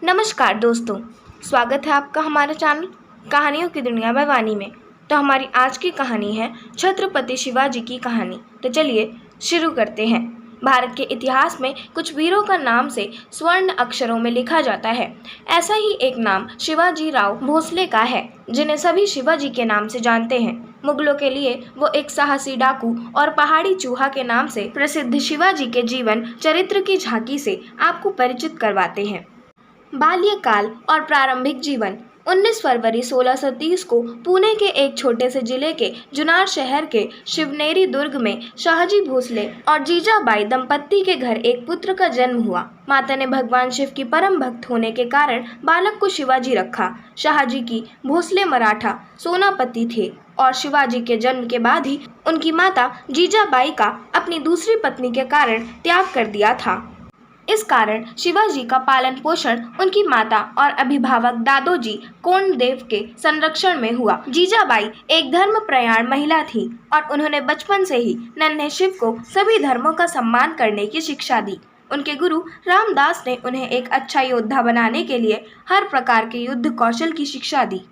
नमस्कार दोस्तों, स्वागत है आपका हमारे चैनल कहानियों की दुनिया में वाणी में। तो हमारी आज की कहानी है छत्रपति शिवाजी की कहानी। तो चलिए शुरू करते हैं। भारत के इतिहास में कुछ वीरों का नाम से स्वर्ण अक्षरों में लिखा जाता है। ऐसा ही एक नाम शिवाजी राव भोसले का है, जिन्हें सभी शिवाजी के नाम से जानते हैं। मुगलों के लिए वो एक साहसी डाकू और पहाड़ी चूहा के नाम से प्रसिद्ध शिवाजी के जीवन चरित्र की झांकी से आपको परिचित करवाते हैं। बाल्यकाल और प्रारंभिक जीवन। 19 फरवरी 1630 को पुणे के एक छोटे से जिले के जुनार शहर के शिवनेरी दुर्ग में शाहजी भोसले और जीजाबाई दंपत्ति के घर एक पुत्र का जन्म हुआ। माता ने भगवान शिव की परम भक्त होने के कारण बालक को शिवाजी रखा। शाहजी की भोसले मराठा सेनापति थे और शिवाजी के जन्म के बाद ही उनकी माता जीजाबाई का अपनी दूसरी पत्नी के कारण त्याग कर दिया था। इस कारण शिवाजी का पालन पोषण उनकी माता और अभिभावक दादोजी कोंडदेव के संरक्षण में हुआ। जीजाबाई एक धर्मपरायण महिला थी और उन्होंने बचपन से ही नन्हे शिव को सभी धर्मों का सम्मान करने की शिक्षा दी। उनके गुरु रामदास ने उन्हें एक अच्छा योद्धा बनाने के लिए हर प्रकार के युद्ध कौशल की शिक्षा दी।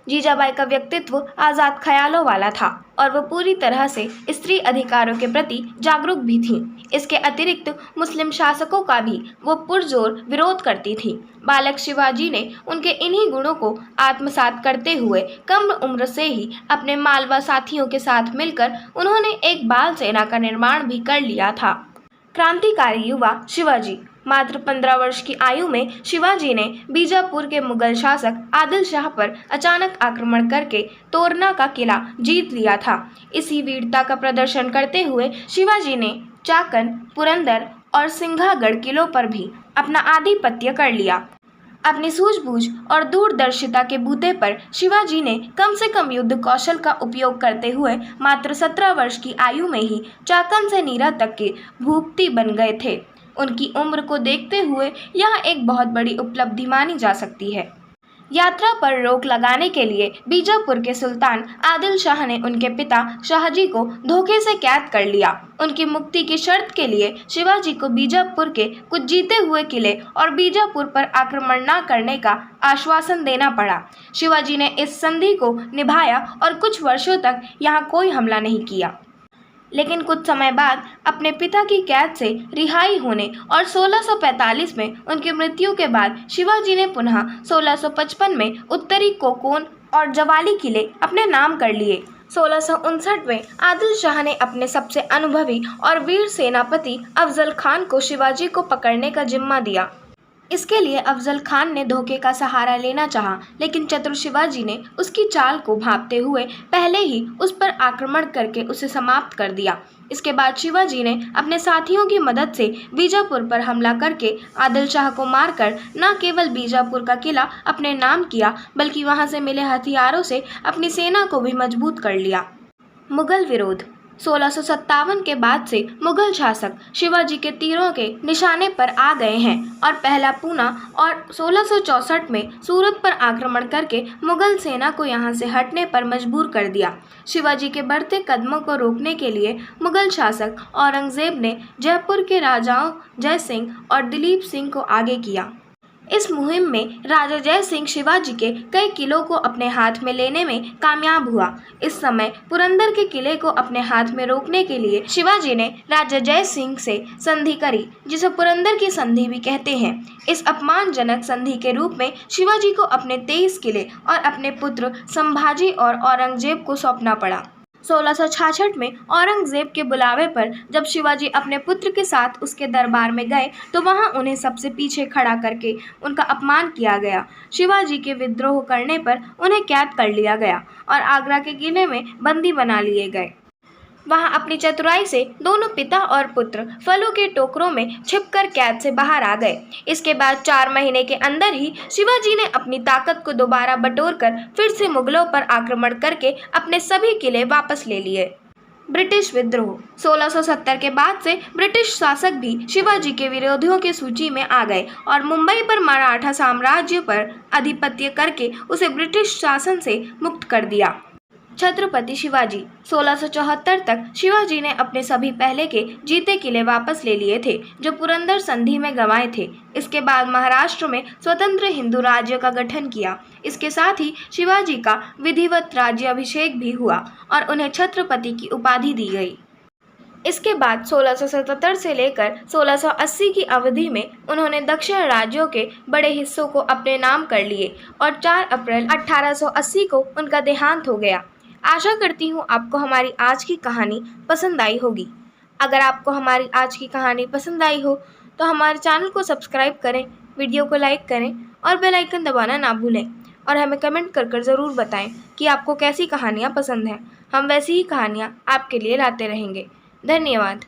जीजाबाई का व्यक्तित्व आज़ाद ख्यालों वाला था और वह पूरी तरह से स्त्री अधिकारों के प्रति जागरूक भी थीं। इसके अतिरिक्त मुस्लिम शासकों का भी वो पुरजोर विरोध करती थीं। बालक शिवाजी ने उनके इन्हीं गुणों को आत्मसात करते हुए कम उम्र से ही अपने मालवा साथियों के साथ मिलकर उन्होंने एक बाल सेना का निर्माण भी कर लिया था। क्रांतिकारी युवा शिवाजी। मात्र 15 वर्ष की आयु में शिवाजी ने बीजापुर के मुगल शासक आदिल शाह पर अचानक आक्रमण करके तोरना का किला जीत लिया था। इसी वीरता का प्रदर्शन करते हुए शिवाजी ने चाकन, पुरंदर और सिंघागढ़ किलों पर भी अपना आधिपत्य कर लिया। अपनी सूझबूझ और दूरदर्शिता के बूते पर शिवाजी ने कम से कम युद्ध कौशल का उपयोग करते हुए मात्र 17 वर्ष की आयु में ही चाकन से नीरा तक के भूपति बन गए थे। उनकी उम्र को देखते हुए यह एक बहुत बड़ी उपलब्धि मानी जा सकती है। यात्रा पर रोक लगाने के लिए बीजापुर के सुल्तान आदिल शाह ने उनके पिता शाहजी को धोखे से कैद कर लिया। उनकी मुक्ति की शर्त के लिए शिवाजी को बीजापुर के कुछ जीते हुए किले और बीजापुर पर आक्रमण न करने का आश्वासन देना पड़ा। शिवाजी ने इस संधि को निभाया और कुछ वर्षों तक यहाँ कोई हमला नहीं किया। लेकिन कुछ समय बाद अपने पिता की कैद से रिहाई होने और 1645 में उनकी मृत्यु के बाद शिवाजी ने पुनः 1655 में उत्तरी कोकोन और जवाली किले अपने नाम कर लिए। 1659 में आदिल शाह ने अपने सबसे अनुभवी और वीर सेनापति अफजल खान को शिवाजी को पकड़ने का जिम्मा दिया। इसके लिए अफजल खान ने धोखे का सहारा लेना चाहा, लेकिन चतुर शिवाजी ने उसकी चाल को भांपते हुए पहले ही उस पर आक्रमण करके उसे समाप्त कर दिया। इसके बाद शिवाजी ने अपने साथियों की मदद से बीजापुर पर हमला करके आदिल शाह को मारकर न केवल बीजापुर का किला अपने नाम किया, बल्कि वहां से मिले हथियारों से अपनी सेना को भी मजबूत कर लिया। मुगल विरोध। 1657 के बाद से मुगल शासक शिवाजी के तीरों के निशाने पर आ गए हैं और पहला पूना और 1664 में सूरत पर आक्रमण करके मुगल सेना को यहां से हटने पर मजबूर कर दिया। शिवाजी के बढ़ते कदमों को रोकने के लिए मुगल शासक औरंगजेब ने जयपुर के राजाओं जय सिंह और दिलीप सिंह को आगे किया। इस मुहिम में राजा जय सिंह शिवाजी के कई किलों को अपने हाथ में लेने में कामयाब हुआ। इस समय पुरंदर के किले को अपने हाथ में रोकने के लिए शिवाजी ने राजा जय सिंह से संधि करी, जिसे पुरंदर की संधि भी कहते हैं। इस अपमानजनक संधि के रूप में शिवाजी को अपने 23 किले और अपने पुत्र संभाजी और औरंगजेब को सौंपना पड़ा। 1666 में औरंगजेब के बुलावे पर जब शिवाजी अपने पुत्र के साथ उसके दरबार में गए तो वहां उन्हें सबसे पीछे खड़ा करके उनका अपमान किया गया। शिवाजी के विद्रोह करने पर उन्हें कैद कर लिया गया और आगरा के किले में बंदी बना लिए गए। वहां अपनी चतुराई से दोनों पिता और पुत्र फलों के टोकरों में छिपकर कैद से बाहर आ गए। इसके बाद 4 महीने के अंदर ही शिवाजी ने अपनी ताकत को दोबारा बटोरकर फिर से मुगलों पर आक्रमण करके अपने सभी किले वापस ले लिए। ब्रिटिश विद्रोह। 1670 के बाद से ब्रिटिश शासक भी शिवाजी के विरोधियों की सूची में आ गए और मुंबई पर मराठा साम्राज्य पर आधिपत्य करके उसे ब्रिटिश शासन से मुक्त कर दिया। छत्रपति शिवाजी। 1674 तक शिवाजी ने अपने सभी पहले के जीते किले वापस ले लिए थे जो पुरंदर संधि में गंवाए थे। इसके बाद महाराष्ट्र में स्वतंत्र हिंदू राज्य का गठन किया। इसके साथ ही शिवाजी का विधिवत राज्याभिषेक भी हुआ और उन्हें छत्रपति की उपाधि दी गई। इसके बाद 1677 से लेकर 1680 की अवधि में उन्होंने दक्षिण राज्यों के बड़े हिस्सों को अपने नाम कर लिए और 4 अप्रैल 1880 को उनका देहांत हो गया। आशा करती हूँ आपको हमारी आज की कहानी पसंद आई होगी। अगर आपको हमारी आज की कहानी पसंद आई हो तो हमारे चैनल को सब्सक्राइब करें, वीडियो को लाइक करें और बेल आइकन दबाना ना भूलें और हमें कमेंट कर ज़रूर बताएं कि आपको कैसी कहानियाँ पसंद हैं। हम वैसी ही कहानियाँ आपके लिए लाते रहेंगे। धन्यवाद।